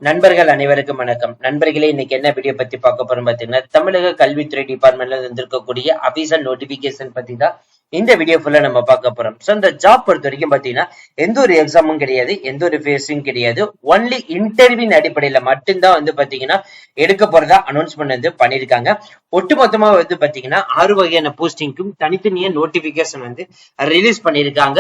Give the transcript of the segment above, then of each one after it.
நண்பர்கள் அனைவருக்கும் வணக்கம். நண்பர்களே, இன்னைக்கு என்ன வீடியோ பத்தி பார்க்க போறோம் பாத்தீங்கன்னா, தமிழக கல்வித்துறை டிபார்ட்மெண்ட்ல வந்திருக்கக்கூடிய அபிஷியல் நோட்டிபிகேஷன் பத்தி தான் இந்த வீடியோ ஃபுல்லா நம்ம பார்க்க போறோம். சோ இந்த ஜாப் பொறுத்த வரைக்கும் பாத்தீங்கன்னா எந்த ஒரு எக்ஸாமும் கிடையாது, எந்த ஒரு ஃபேஸும் கிடையாது. ஒன்லி இன்டர்வியூ அடிப்படையில மட்டும்தான் வந்து பாத்தீங்கன்னா எடுக்க போறதா அனௌன்ஸ்மெண்ட் வந்து பண்ணிருக்காங்க. ஒட்டுமொத்தமா வந்து பாத்தீங்கன்னா 6 வகையான போஸ்டிங்க்கும் தனித்தனியா நோட்டிபிகேஷன் வந்து ரிலீஸ் பண்ணிருக்காங்க.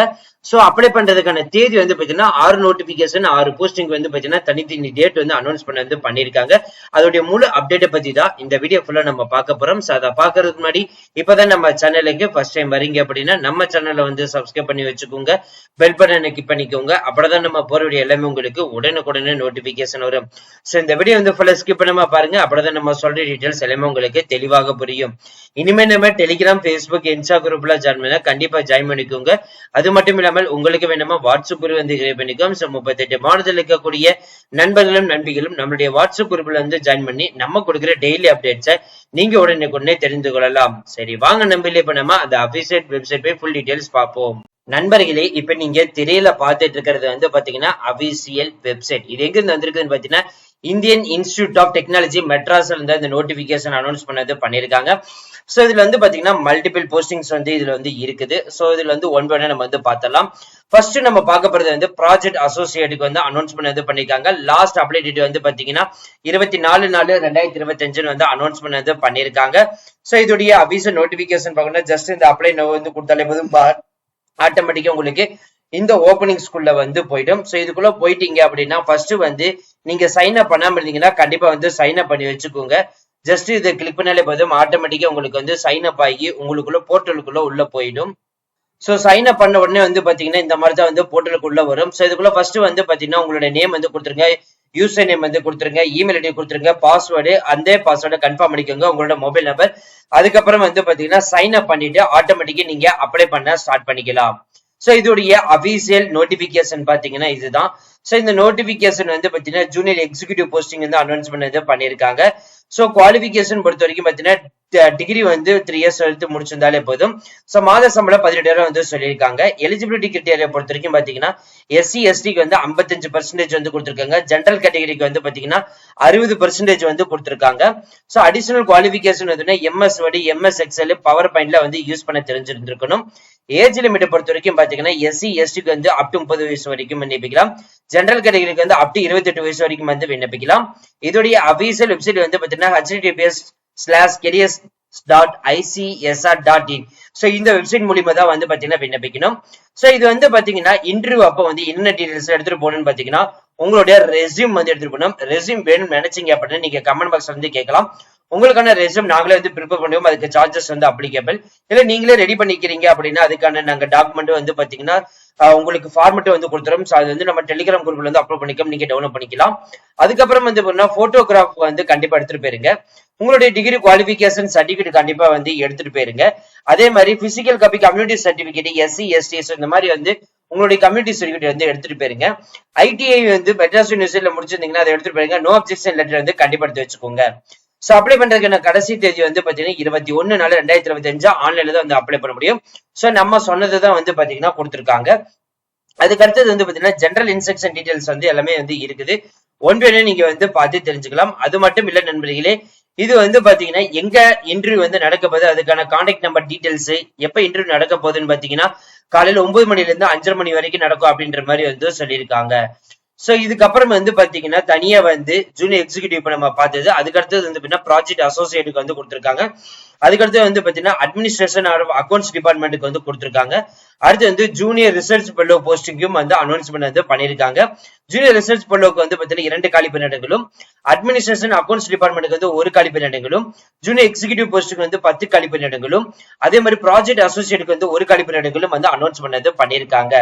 சோ அப்ளை பண்றதுக்கான தேதி வந்து பாத்தீங்கன்னா 6 நோட்டிபிகேஷன் 6 போஸ்டிங் வந்து பாத்தீங்கன்னா தனித்தனி டேட் வந்து அனௌன்ஸ்மெண்ட் வந்து பண்ணிருக்காங்க. அதோட முழு அப்டேட் பத்தி தான் இந்த வீடியோ ஃபுல்லா நம்ம பார்க்க போறோம். சோ அதை பாக்குறதுக்கு முன்னாடி இப்பதான் நம்ம சேனலுக்கு ஃபர்ஸ்ட் டைம் வரீங்க அப்படின்னா நம்ம சேனலை வந்து சப்ஸ்கிரைப் பண்ணி வச்சுக்கோங்க, பெல் பட்டனை கிளிக் பண்ணிக்கோங்க. அப்பதான் நம்ம போற வீடியோ எல்லாமே உங்களுக்கு உடனுக்குடனே நோட்டிபிகேஷன் வரும். சோ இந்த வீடியோ வந்து ஃபுல்லா ஸ்கிப் பண்ணாம பாருங்க, அப்பதான் நம்ம சொல்ற டீடைல்ஸ் எல்லாமே உங்களுக்கு தெளிவாக புரியும். இனிமே நம்ம டெலிகிராம், பேஸ்புக், இன்ஸ்டா குரூப்ல ஜாயின் பண்ணா கண்டிப்பா ஜாயின் பண்ணிக்கோங்க. அது மட்டும் இல்லாமல் உங்களுக்கு வேணுமா வாட்ஸ்அப் குரூப் வந்து கிரியேட் பண்ணிக்கோம். சோ 38 மாநிலத்தில் இருக்கக்கூடிய நண்பர்களும் நண்பிகளும் நம்மளுடைய வாட்ஸ்அப் குரூப்ல வந்து ஜாயின் பண்ணி நம்ம கொடுக்குற டெய்லி அப்டேட்ஸை நீங்க உடனே தெரிந்து கொள்ளலாம். சரி வாங்க நம்பல, இப்ப நம்ம அந்த அபிஷியல் வெப்சைட் போய் ஃபுல் டீடைல்ஸ் பார்ப்போம். நண்பர்களே, இப்ப நீங்க திரையில பார்த்துட்டு இருக்கிறது வந்து பாத்தீங்கன்னா அபிஷியல் வெப்சைட். இது எங்க இருந்து வந்திருக்குன்னு பாத்தீங்கன்னா இந்தியன் இன்ஸ்டிடியூட் ஆஃப் டெக்னாலஜி மெட்ராஸ்ல இருந்து இந்த நோட்டிபிகேஷன் அனௌன்ஸ் பண்ணது பண்ணிருக்காங்க. சோ இதுல வந்து பாத்தீங்கன்னா மல்டிபிள் போஸ்டிங்ஸ் வந்து இதுல வந்து இருக்குது. சோ இதுல வந்து ஒன் பை நம்ம வந்து பார்த்தலாம். ஃபர்ஸ்ட் நம்ம பார்க்க போறது வந்து ப்ராஜெக்ட் அசோசியேட்டுக்கு வந்து அனௌன்ஸ்மெண்ட் வந்து பண்ணிருக்காங்க. லாஸ்ட் அப்ளை டேட் வந்து பாத்தீங்கன்னா 24/4/2025 வந்து அனௌன்ஸ்மெண்ட் வந்து பண்ணிருக்காங்க. சோ இதோடைய அபிஷியல் நோட்டிபிகேஷன் பார்க்கணும். ஜஸ்ட் இந்த அப்ளை வந்து கொடுத்தாலே போதும், ஆட்டோமேட்டிக்கா உங்களுக்கு இந்த ஓப்பனிங் ஸ்கூல்ல வந்து போயிடும். சோ இதுக்குள்ள போயிட்டீங்க அப்படின்னா ஃபர்ஸ்ட் வந்து நீங்க சைன் அப் பண்ணாம இருந்தீங்கன்னா கண்டிப்பா வந்து சைன் அப் பண்ணி வச்சுக்கோங்க. ஜஸ்ட் இதை கிளிக் பண்ணாலே போதும், ஆட்டோமேட்டிக்கா உங்களுக்கு வந்து சைன் அப் ஆகி உங்களுக்குள்ள போர்ட்டலுக்குள்ள உள்ள போயிடும். சோ சைன் அப் பண்ண உடனே வந்து பாத்தீங்கன்னா இந்த மாதிரி தான் வந்து போர்ட்டலுக்குள்ள வரும். சோ இதுக்குள்ள ஃபர்ஸ்ட் வந்து பாத்தீங்கன்னா உங்களோட நேம் வந்து கொடுத்துருங்க, யூசர் நேம் வந்து கொடுத்துருங்க, இமெயில் ஐடி கொடுத்துருங்க, பாஸ்வேர்டு அந்த பாஸ்வேர்டை கன்ஃபார்ம் பண்ணிக்கோங்க, உங்களோட மொபைல் நம்பர். அதுக்கப்புறம் வந்து பாத்தீங்கன்னா சைன் அப் பண்ணிட்டு ஆட்டோமேட்டிக்கா நீங்க அப்ளை பண்ண ஸ்டார்ட் பண்ணிக்கலாம். சோ இதோடைய அபிஷியல் நோட்டிபிகேஷன் பாத்தீங்கன்னா இதுதான். சோ இந்த நோட்டிபிகேஷன் வந்து பாத்தீங்கன்னா ஜூனியர் எக்ஸிகியூட்டிவ் போஸ்டிங் வந்து அனௌன்ஸ்மெண்ட் வந்து பண்ணிருக்காங்க. சோ குவாலிபிகேஷன் பொறுத்த வரைக்கும் பாத்தீங்கன்னா டிகிரி வந்து 3 இயர்ஸ் எடுத்து முடிச்சிருந்தாலே போதும். சோ மாத சம்பளம் 18,000 வந்து சொல்லியிருக்காங்க. எலிஜிபிலிட்டி கிரைட்டீரியா பொறுத்த வரைக்கும் பாத்தீங்கன்னா SC STக்கு வந்து 55% வந்து கொடுத்திருக்காங்க. ஜெனரல் கேட்டகரிக்கு வந்து பாத்தீங்கன்னா 60% வந்து கொடுத்திருக்காங்க. சோ அடிஷனல் குவாலிபிகேஷன் வந்து MS Word, MS Excel, power பாயிண்ட்ல வந்து யூஸ் பண்ண தெரிஞ்சிருந்திருக்கணும். ஏஜ் லிமிட் பொறுத்த வரைக்கும் பாத்தீங்கன்னா SC STக்கு வந்து அப் டு 30 வயசு வரைக்கும் விண்ணப்பிக்கலாம். ஜெனரல் கேட்டகரிக்கு வந்து அப் டு 28 வயசு வரைக்கும் வந்து விண்ணப்பிக்கலாம். இதோடைய அபிஷியல் வெப்சைட் வந்து பாத்தீங்கன்னா https:/careers.icsr.in. சோ இந்த வெப்சைட் மூலியமா தான் வந்து பாத்தீங்கன்னா விண்ணப்பிக்கணும். சோ இது வந்து பாத்தீங்கன்னா இன்டர்வியூ அப்ப வந்து என்ன டீடைல்ஸ் எடுத்துட்டு போகணும்னு பாத்தீங்கன்னா உங்களுடைய ரெஸ்யூம் வந்து எடுத்துட்டு போகணும். ரெஸ்யூம் வேணும்னு நினைச்சீங்க அப்படின்னு நீங்க கமெண்ட் பாக்ஸ் வந்து கேட்கலாம். உங்களுக்கான ரெஸ்யூம் நாங்களே வந்து ப்ரிப்பேர் பண்ணுவோம். அதுக்கு சார்ஜஸ் வந்து அப்ளிகேபிள். இல்ல நீங்களே ரெடி பண்ணிக்கிறீங்க அப்படின்னா அதுக்கான நாங்க டாக்குமெண்ட் வந்து பாத்தீங்கன்னா உங்களுக்கு ஃபார்மெட் வந்து கொடுத்துரும். அது வந்து நம்ம டெலிகிராம் குரூப்ல வந்து அப்லோட் பண்ணிக்கலாம், நீங்க டவுன்லோட் பண்ணிக்கலாம். அதுக்கப்புறம் வந்து போட்டோகிராஃப் வந்து கண்டிப்பா எடுத்துட்டு போயிருங்க. உங்களுடைய டிகிரி குவாலிபிகேஷன் சர்டிபிகேட் கண்டிப்பா வந்து எடுத்துட்டு போயிருங்க. அதே மாதிரி physical copy, community certificate, SC ST இந்த மாதிரி வந்து உங்களுடைய கம்யூனிட்டி சர்டிபிகேட் வந்து எடுத்துட்டு போயிருங்க. ITI வந்து மெட்ராஸ் யூனிவர்சிட்டியில முடிச்சிருந்தீங்கன்னா அதை எடுத்துட்டு போயிருங்க. நோ அப்ஜெக்ஷன் லெட்டர் வந்து கண்டிப்பா எடுத்து வச்சுக்கோங்க. சோ அப்ளை பண்றதுக்கான கடைசி தேதி வந்து பாத்தீங்கன்னா 21/4/2025 ஆன்லைன்ல தான் வந்து அப்ளை பண்ண முடியும். சோ நம்ம சொன்னதுதான் வந்து பாத்தீங்கன்னா கொடுத்திருக்காங்க. அதுக்கு அடுத்தது வந்து பாத்தீங்கன்னா ஜெனரல் இன்ஸ்ட்ரக்ஷன் டீடைல்ஸ் வந்து எல்லாமே வந்து இருக்குது. ஒன்று நீங்க வந்து பார்த்து தெரிஞ்சுக்கலாம். அது மட்டும் இல்ல நண்பர்களே, இது வந்து பாத்தீங்கன்னா எங்க இன்டர்வியூ வந்து நடக்க போகுது, அதுக்கான கான்டாக்ட் நம்பர் டீடைல்ஸ், எப்ப இன்டர்வியூ நடக்க போகுதுன்னு பாத்தீங்கன்னா காலையில 9 மணில இருந்து 5:30 மணி வரைக்கும் நடக்கும் அப்படின்ற மாதிரி வந்து சொல்லியிருக்காங்க. சோ இதுக்கப்புறம் வந்து பாத்தீங்கன்னா தனியா வந்து ஜூனியர் எக்ஸிகியூட்டிவ் நம்ம பார்த்தது. அதுக்கடுத்தது வந்து ப்ராஜெக்ட் அசோசியேட்டுக்கு வந்து கொடுத்திருக்காங்க. அதுக்கடுத்து வந்து பாத்தீங்கன்னா அட்மினிஸ்ட்ரேஷன் அக்கௌண்ட்ஸ் டிபார்ட்மெண்ட்டுக்கு வந்து கொடுத்திருக்காங்க. அடுத்து வந்து ஜூனியர் ரிசர்ச் ஃபெல்லோ போஸ்டிங்கும் வந்து அனௌன்ஸ்மெண்ட் வந்து பண்ணிருக்காங்க. ஜூனியர் ரிசர்ச் ஃபெல்லோக்கு வந்து பாத்தீங்கன்னா 2 காலி பணியிடங்களும், அட்மினிஸ்ட்ரேஷன் அக்கௌண்ட்ஸ் டிபார்ட்மெண்ட்டுக்கு வந்து 1 காலி பணியிடங்களும், ஜூனியர் எக்ஸிகியூட்டிவ் போஸ்ட்டுக்கு வந்து 10 காலி பணியிடங்களும், அதே மாதிரி ப்ராஜெக்ட் அசோசியேட்டுக்கு வந்து 1 காலி பணியிடங்களும் வந்து அனௌன்ஸ்மெண்ட் வந்து பண்ணிருக்காங்க.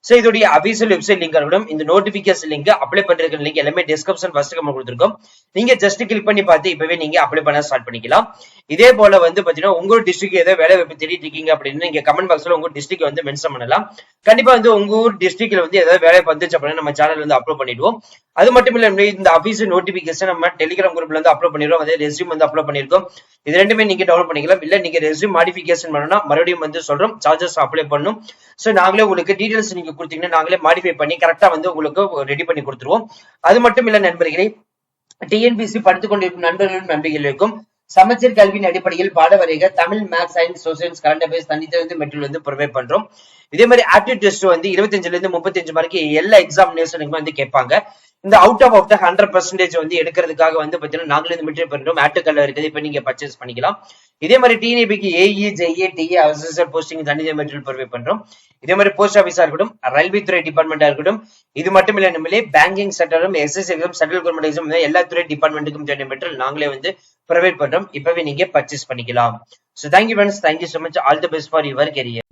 சோ இதோடைய அபிஷியல் வெப்சைட் லிங்க் இருக்கணும். இந்த நோட்டிபிகேஷன் லிங்க், அப்ளை பண்றதுக்கு லிங்க் எல்லாமே டிஸ்கிரிப்ஷன் ஃபர்ஸ்ட் கமெண்ட் கொடுத்திருக்கோம். நீங்க ஜஸ்ட் கிளிக் பண்ணி பார்த்து இப்பவே நீங்க அப்ளை பண்ண ஸ்டார்ட் பண்ணிக்கலாம். இதே போல வந்து பாத்தீங்கன்னா உங்க டிஸ்ட்ரிக்ட் ஏதாவது வேலை வாய்ப்பு தேடிட்டு இருக்கீங்க அப்படின்னு நீங்க கமெண்ட் பாக்ஸ்ல உங்க டிஸ்ட்ரிக்ட் வந்து மென்ஷன் பண்ணலாம். கண்டிப்பா வந்து உங்க ஊர் டிஸ்ட்ரிக்ட்ல வந்து ஏதாவது வேலை வந்துச்சு அப்படின்னா நம்ம சேனல் வந்து அப்லோட் பண்ணிடுவோம். அது மட்டும் இல்ல இந்த அபிஷியல் நோட்டிபிகேஷன் நம்ம டெலிகிராம் குரூப்ல வந்து அப்லோட் பண்ணிடுவோம். அதே ரெஸ்யூம் வந்து அப்லோட் பண்ணிருக்கோம். இது ரெண்டுமே நீங்க டவுன்லோட் பண்ணிக்கலாம். இல்ல நீங்க ரெஸ்யூம் மாடிஃபிகேஷன் பண்ணனும்னா மறுபடியும் வந்து சொல்றோம், சார்ஜஸ் அப்ளை பண்ணணும். சோ நாங்களே உங்களுக்கு டீடைல்ஸ் நீங்க உங்களுக்கு கொடுத்தீங்கன்னா நாங்களே மாடிஃபை பண்ணி கரெக்டா வந்து உங்களுக்கு ரெடி பண்ணி கொடுத்துருவோம். அது மட்டும் இல்ல நண்பர்களே, டிஎன்பிசி படித்துக் கொண்டிருக்கும் நண்பர்களும் நம்பிக்கைகளுக்கும் சமச்சீர் கல்வியின் அடிப்படையில் பாட வரைக Tamil, maths, science, social, current affairs தனித்தனி மெட்டீரியல் வந்து ப்ரொவைட் பண்றோம். இதே மாதிரி ஆப்டிடியூட் டெஸ்ட் வந்து 25ல இருந்து 35 மார்க்கு எல்லா எக்ஸாமினேஷனுக்கும் வந்து கேட்பாங்க. இந்த அவுட் ஆஃப் த 100% வந்து எடுக்கிறதுக்காக வந்து பாத்தீங்கன்னா நாங்களே இந்த மெட்டீரியல் பண்றோம். ஆட்டுக்கல்ல இருக்குது, இப்ப நீங்க பர்ச்சேஸ் பண்ணிக்கலாம். இதே மாதிரி டிஎன்பிக்கு AE, JA, TA assistant posting தனி மெட்டீரியல் ப்ரொவைட் பண்றோம். இதே மாதிரி போஸ்ட் ஆஃபீஸா இருக்கட்டும், ரயில்வே துறை டிபார்ட்மெண்டா இருக்கட்டும், இது மட்டும் இல்ல நம்மளே பேங்கிங் செக்டரும், SS exam, central government exam, எல்லா துறை டிபார்ட்மெண்ட்டுக்கும் தேவையான மெட்டீரியல் நாங்களே வந்து ப்ரொவைட் பண்றோம். இப்பவே நீங்க பர்ச்சேஸ் பண்ணிக்கலாம். So thank you friends, thank you so much, all the best for your career.